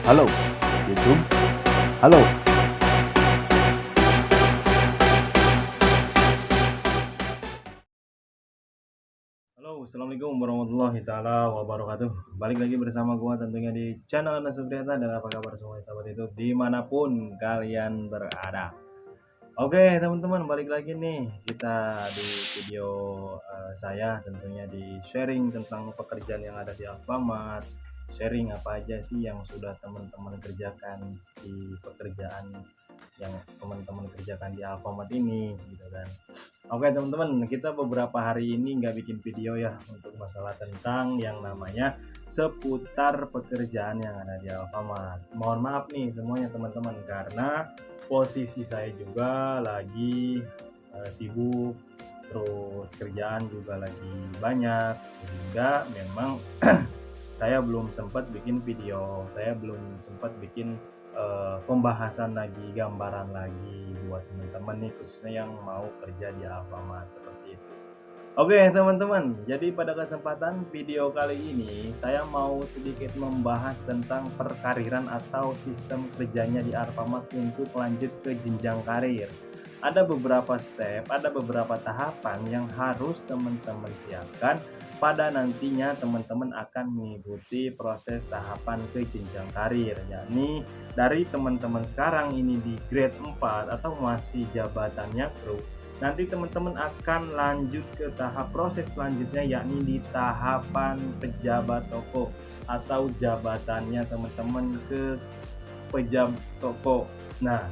Halo, YouTube. Halo. Halo, assalamualaikum warahmatullahi taala wabarakatuh. Balik lagi bersama gua tentunya di channel Anas Supriyata. Dan apa kabar semua sahabat YouTube dimanapun kalian berada. Oke teman-teman, balik lagi nih kita di video saya tentunya di sharing tentang pekerjaan yang ada di Alfamart. Sharing apa aja sih yang sudah teman-teman kerjakan di pekerjaan yang teman-teman kerjakan di Alfamart ini gitu kan. Oke teman-teman, kita beberapa hari ini nggak bikin video ya untuk masalah tentang yang namanya seputar pekerjaan yang ada di Alfamart. Mohon maaf nih semuanya teman-teman, karena posisi saya juga lagi sibuk, terus kerjaan juga lagi banyak, sehingga memang saya belum sempat bikin video, saya belum sempat bikin pembahasan lagi, gambaran lagi buat teman-teman nih, khususnya yang mau kerja di Alfamart seperti itu. Oke teman-teman, jadi pada kesempatan video kali ini saya mau sedikit membahas tentang perkariran atau sistem kerjanya di Alfamart untuk lanjut ke jenjang karir. Ada beberapa step, ada beberapa tahapan yang harus teman-teman siapkan pada nantinya teman-teman akan mengikuti proses tahapan ke jenjang karir, yakni dari teman-teman sekarang ini di grade 4 atau masih jabatannya kru. Nanti teman-teman akan lanjut ke tahap proses selanjutnya, yakni di tahapan pejabat toko atau jabatannya teman-teman ke pejabat toko. Nah,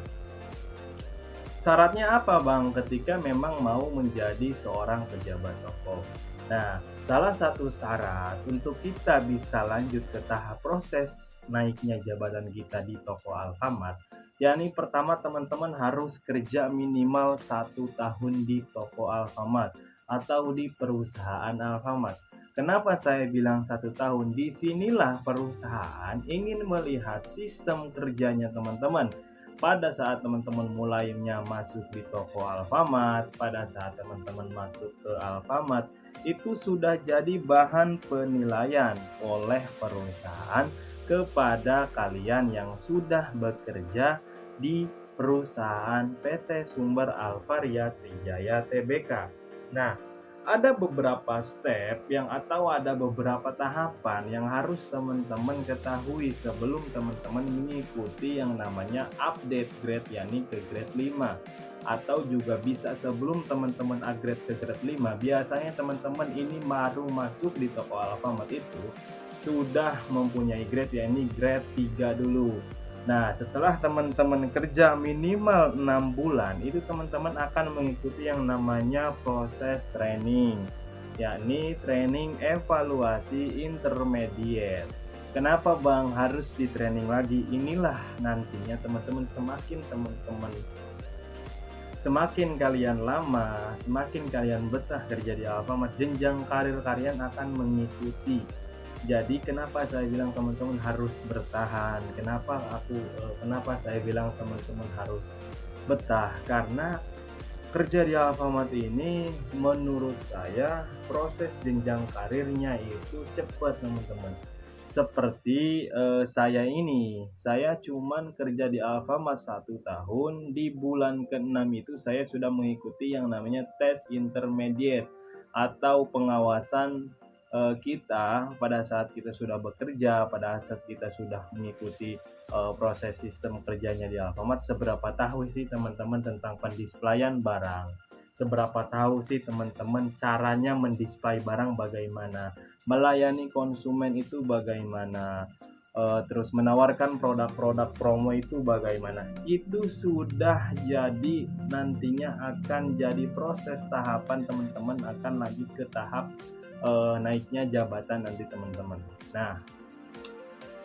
syaratnya apa Bang ketika memang mau menjadi seorang pejabat toko? Nah, salah satu syarat untuk kita bisa lanjut ke tahap proses naiknya jabatan kita di toko Alfamart, yakni pertama teman-teman harus kerja minimal 1 tahun di toko Alfamart atau di perusahaan Alfamart. Kenapa saya bilang 1 tahun? Disinilah perusahaan ingin melihat sistem kerjanya teman-teman. Pada saat teman-teman mulainya masuk di toko Alfamart, pada saat teman-teman masuk ke Alfamart, itu sudah jadi bahan penilaian oleh perusahaan kepada kalian yang sudah bekerja di perusahaan PT Sumber Alvaria Trijaya Tbk. Nah, ada beberapa step yang atau ada beberapa tahapan yang harus teman-teman ketahui sebelum teman-teman mengikuti yang namanya update grade, yakni ke grade 5, atau juga bisa sebelum teman-teman upgrade ke grade 5. Biasanya teman-teman ini baru masuk di toko Alfamart itu sudah mempunyai grade, yakni grade 3 dulu. Nah, setelah teman-teman kerja minimal 6 bulan, itu teman-teman akan mengikuti yang namanya proses training, yakni training evaluasi intermediate. Kenapa Bang harus di training lagi? Inilah nantinya teman-teman semakin kalian lama, semakin kalian betah kerja di Alfamart, jenjang karir kalian akan mengikuti. Jadi kenapa saya bilang teman-teman harus bertahan? Kenapa saya bilang teman-teman harus betah? Karena kerja di Alfamart ini menurut saya proses jenjang karirnya itu cepat teman-teman. Seperti saya ini, saya cuman kerja di Alfamart 1 tahun, di bulan ke-6 itu saya sudah mengikuti yang namanya tes intermediate atau pengawasan kita pada saat kita sudah bekerja, pada saat kita sudah mengikuti proses sistem kerjanya di Alfamart. Seberapa tahu sih teman-teman tentang pendisplayan barang, seberapa tahu sih teman-teman caranya mendisplay barang bagaimana, melayani konsumen itu bagaimana, terus menawarkan produk-produk promo itu bagaimana. Itu sudah jadi nantinya akan jadi proses tahapan teman-teman akan lanjut ke tahap naiknya jabatan nanti teman-teman. Nah,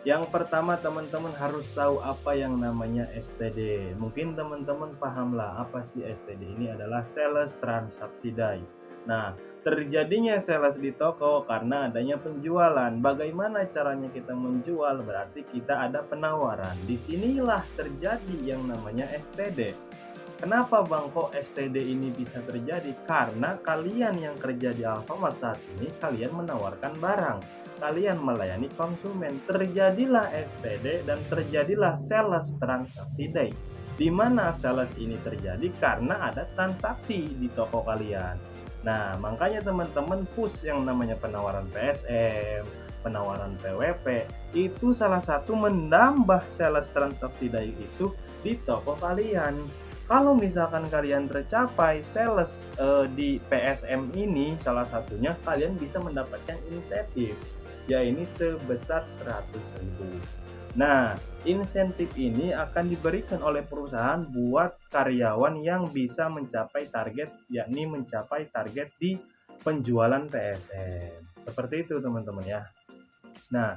yang pertama teman-teman harus tahu apa yang namanya STD. Mungkin teman-teman pahamlah apa sih STD. Ini adalah sales transaksi day. Nah, terjadinya sales di toko karena adanya penjualan. Bagaimana caranya kita menjual? Berarti kita ada penawaran. Disinilah terjadi yang namanya STD. Kenapa Bang kok STD ini bisa terjadi? Karena kalian yang kerja di Alfamart saat ini, kalian menawarkan barang, kalian melayani konsumen, terjadilah STD dan terjadilah sales transaksi day. Di mana sales ini terjadi karena ada transaksi di toko kalian. Nah, makanya teman-teman push yang namanya penawaran PSM, penawaran PWP, itu salah satu menambah sales transaksi day itu di toko kalian. Kalau misalkan kalian tercapai sales, di PSM ini salah satunya kalian bisa mendapatkan insentif, yaitu sebesar 100.000. Nah, insentif ini akan diberikan oleh perusahaan buat karyawan yang bisa mencapai target, yakni mencapai target di penjualan PSM. Seperti itu teman-teman ya. Nah,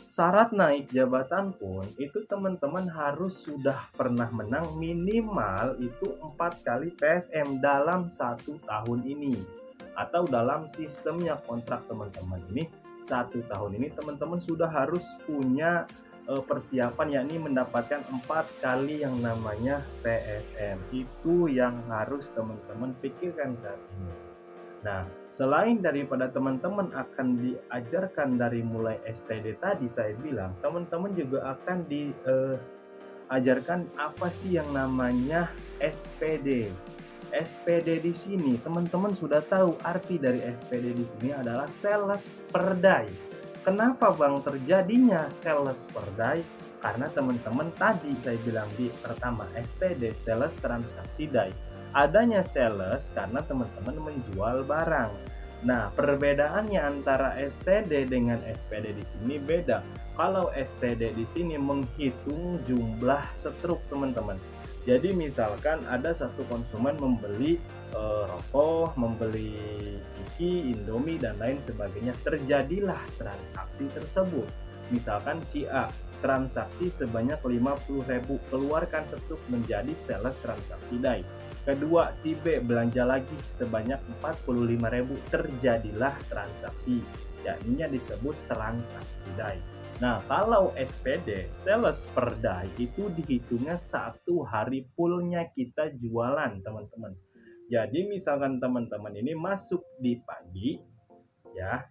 syarat naik jabatan pun itu teman-teman harus sudah pernah menang minimal itu 4 kali PSM dalam 1 tahun ini. Atau dalam sistemnya kontrak teman-teman ini, 1 tahun ini teman-teman sudah harus punya persiapan, yakni mendapatkan 4 kali yang namanya PSM. Itu yang harus teman-teman pikirkan saat ini. Nah, selain daripada teman-teman akan diajarkan dari mulai STD tadi saya bilang, teman-teman juga akan diajarkan apa sih yang namanya SPD. SPD di sini teman-teman sudah tahu arti dari SPD di sini adalah sales per day. Kenapa Bang terjadinya sales per day? Karena teman-teman tadi saya bilang di pertama STD, sales transaksi day. Adanya sales karena teman-teman menjual barang. Nah, perbedaannya antara STD dengan SPD di sini beda. Kalau STD di sini menghitung jumlah struk teman-teman. Jadi misalkan ada satu konsumen membeli rokok, membeli ciki, Indomie dan lain sebagainya, terjadilah transaksi tersebut. Misalkan si A transaksi sebanyak 50.000, keluarkan struk menjadi sales transaksi day. Kedua, si B belanja lagi sebanyak 45.000, terjadilah transaksi, yakni disebut transaksi day. Nah, kalau SPD, sales per day, itu dihitungnya 1 hari fullnya kita jualan, teman-teman. Jadi, misalkan teman-teman ini masuk di pagi, ya,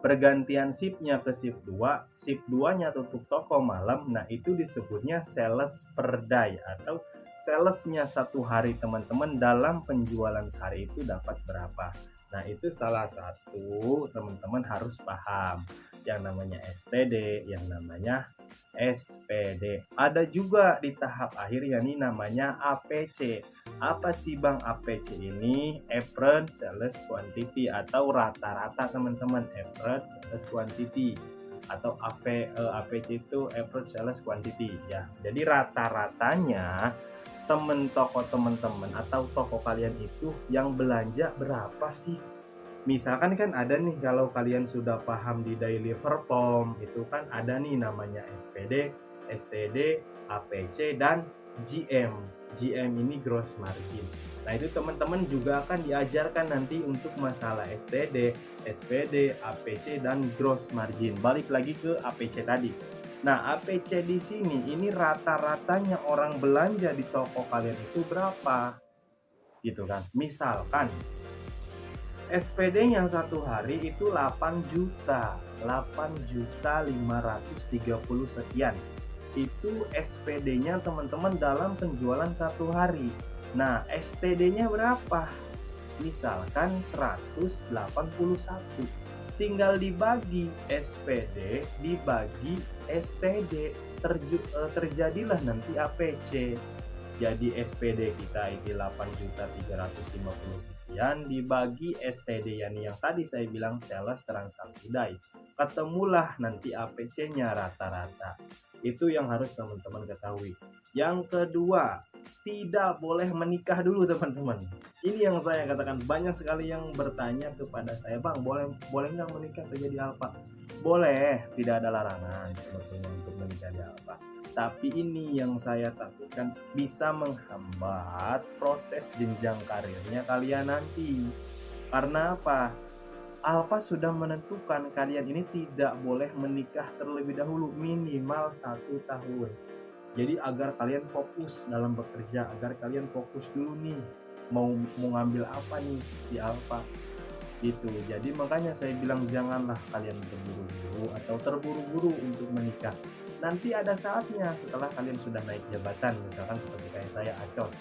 pergantian shiftnya ke shift 2, shift 2-nya tutup toko malam, nah itu disebutnya sales per day atau salesnya 1 hari teman-teman dalam penjualan sehari itu dapat berapa. Nah itu salah satu teman-teman harus paham yang namanya STD, yang namanya SPD. Ada juga di tahap akhir yakni namanya APC. Apa sih Bang APC ini? Average Sales Quantity atau rata-rata teman-teman, average sales quantity atau APC itu average sales quantity ya. Jadi rata-ratanya teman-teman atau toko kalian itu yang belanja berapa sih? Misalkan kan ada nih, kalau kalian sudah paham di daily perform itu kan ada nih namanya SPD, STD, APC dan GM. GM ini gross margin. Nah itu teman-teman juga akan diajarkan nanti untuk masalah STD, SPD, APC dan gross margin. Balik lagi ke APC tadi. Nah APC di sini ini rata-ratanya orang belanja di toko kalian itu berapa? Gitu kan. Misalkan SPD-nya 1 hari itu 8 juta, 8.530 sekian. Itu SPD-nya teman-teman dalam penjualan 1 hari. Nah, STD-nya berapa? Misalkan 181. Tinggal dibagi SPD dibagi STD, terjadilah nanti APC. Jadi SPD kita ini 8.350 sekian dibagi STD yang tadi saya bilang sales transaksi day. Ketemulah nanti APC-nya rata-rata. Itu yang harus teman-teman ketahui. Yang kedua, tidak boleh menikah dulu teman-teman. Ini yang saya katakan, banyak sekali yang bertanya kepada saya, Bang, boleh nggak menikah kerja di Alfa? Boleh, tidak ada larangan sebetulnya untuk menikah di Alfa. Tapi ini yang saya takutkan bisa menghambat proses jenjang karirnya kalian nanti. Karena apa? Alfa sudah menentukan kalian ini tidak boleh menikah terlebih dahulu minimal 1 tahun. Jadi agar kalian fokus dalam bekerja, agar kalian fokus dulu nih mau ngambil apa nih di Alfa gitu. Jadi makanya saya bilang janganlah kalian terburu-buru atau terburu-buru untuk menikah. Nanti ada saatnya setelah kalian sudah naik jabatan, misalkan seperti kayak saya Acos,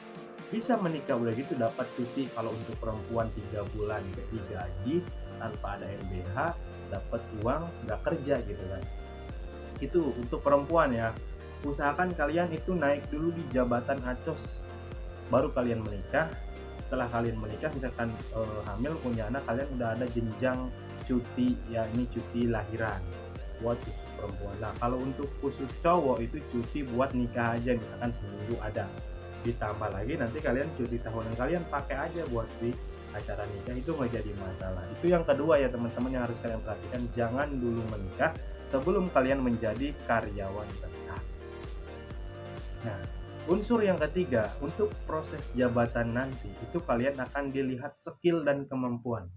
bisa menikah udah gitu dapat cuti kalau untuk perempuan 3 bulan digaji tanpa ada MBH, dapat uang, nggak kerja gitu kan. Itu untuk perempuan ya. Usahakan kalian itu naik dulu di jabatan Acos, baru kalian menikah. Setelah kalian menikah misalkan hamil punya anak, kalian udah ada jenjang cuti ya, ini cuti lahiran buat khusus perempuan. Nah kalau untuk khusus cowok itu cuti buat nikah aja, misalkan seminggu ada, ditambah lagi nanti kalian cuti tahunan kalian pakai aja buat di acara nikah, itu nggak jadi masalah. Itu yang kedua ya teman-teman yang harus kalian perhatikan, jangan dulu menikah sebelum kalian menjadi karyawan tetap. Nah, unsur yang ketiga, untuk proses jabatan nanti itu kalian akan dilihat skill dan kemampuan.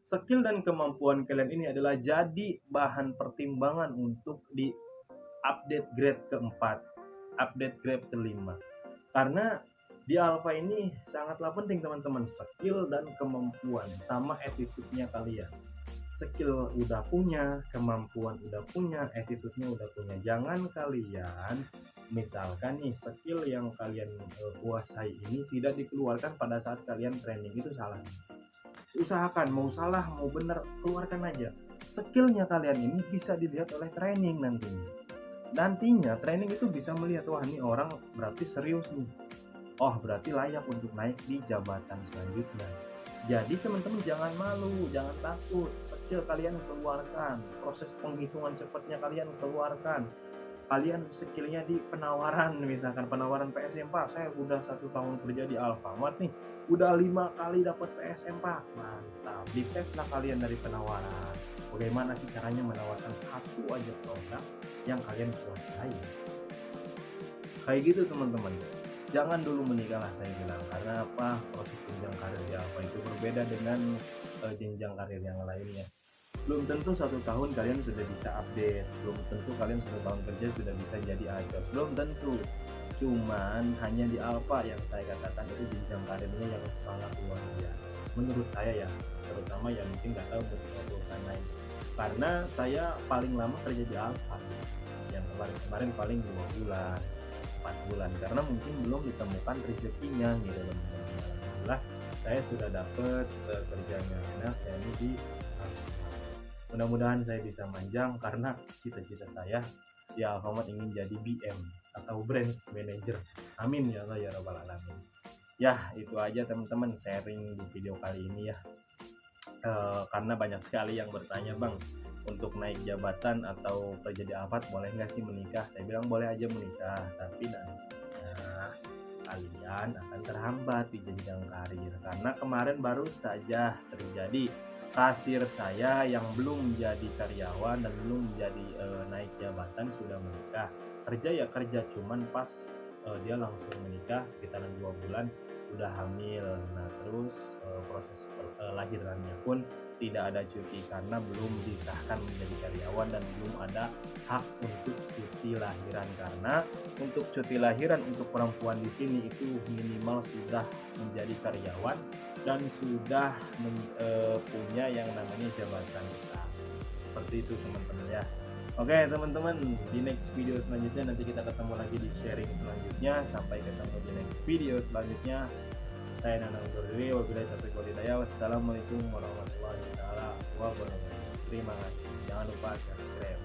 Skill dan kemampuan kalian ini adalah jadi bahan pertimbangan untuk di update grade keempat, update grade kelima. Karena di Alpha ini sangatlah penting teman-teman, skill dan kemampuan sama attitude-nya kalian. Skill udah punya, kemampuan udah punya, attitude-nya udah punya. Jangan kalian misalkan nih skill yang kalian kuasai ini tidak dikeluarkan pada saat kalian training, itu salah. Usahakan mau salah mau benar keluarkan aja. Skillnya kalian ini bisa dilihat oleh training nantinya training itu bisa melihat, wah ini orang berarti serius nih, oh berarti layak untuk naik di jabatan selanjutnya. Jadi teman-teman jangan malu, jangan takut, skill kalian keluarkan, proses penghitungan cepatnya kalian keluarkan. Kalian skillnya di penawaran, misalkan penawaran PSM Pak, saya udah 1 tahun kerja di Alfamart nih, udah 5 kali dapat PSM Pak, mantap. Diteslah kalian dari penawaran, bagaimana sih caranya menawarkan satu aja produk yang kalian kuasai. Kayak gitu teman-teman, jangan dulu menikah lah saya bilang. Karena apa, proses jenjang karir di Alfa itu berbeda dengan jenjang karir yang lainnya. Belum tentu 1 tahun kalian sudah bisa update, belum tentu kalian 1 tahun kerja sudah bisa jadi Acos, belum tentu. Cuman hanya di Alpha yang saya katakan itu jenjang karirnya yang sangat luar biasa menurut saya ya, terutama yang mungkin nggak tahu untuk perusahaan lain. Karena saya paling lama kerja di Alpha, yang kemarin paling 2 bulan 4 bulan, karena mungkin belum ditemukan rezekinya gitu teman-teman. Alhamdulillah saya sudah dapat kerjanya enak, yakni di mudah-mudahan saya bisa manjang, karena cita-cita saya di Alfamart ingin jadi BM atau branch manager. Amin ya Allah ya rabbal alamin. Ya itu aja teman-teman sharing di video kali ini ya. Karena banyak sekali yang bertanya, bang untuk naik jabatan atau kerja di Alfamart boleh nggak sih menikah? Saya bilang boleh aja menikah, tapi nantinya kalian akan terhambat di jenjang karir. Karena kemarin baru saja terjadi, kasir saya yang belum menjadi karyawan dan belum menjadi naik jabatan sudah menikah. Kerja ya kerja, cuman pas dia langsung menikah sekitaran 2 bulan udah hamil. Nah terus proses lahirannya pun tidak ada cuti karena belum disahkan menjadi karyawan dan belum ada hak untuk cuti lahiran. Karena untuk cuti lahiran untuk perempuan di sini itu minimal sudah menjadi karyawan dan sudah punya yang namanya jabatan tetap. Seperti itu teman-teman ya. Oke teman-teman, di next video selanjutnya nanti kita ketemu lagi di sharing selanjutnya. Sampai ketemu di next video selanjutnya. Saya Nanang undur diri. Wabillahi taufiq wal hidayah. Wassalamualaikum warahmatullahi wabarakatuh. Terima kasih. Jangan lupa subscribe.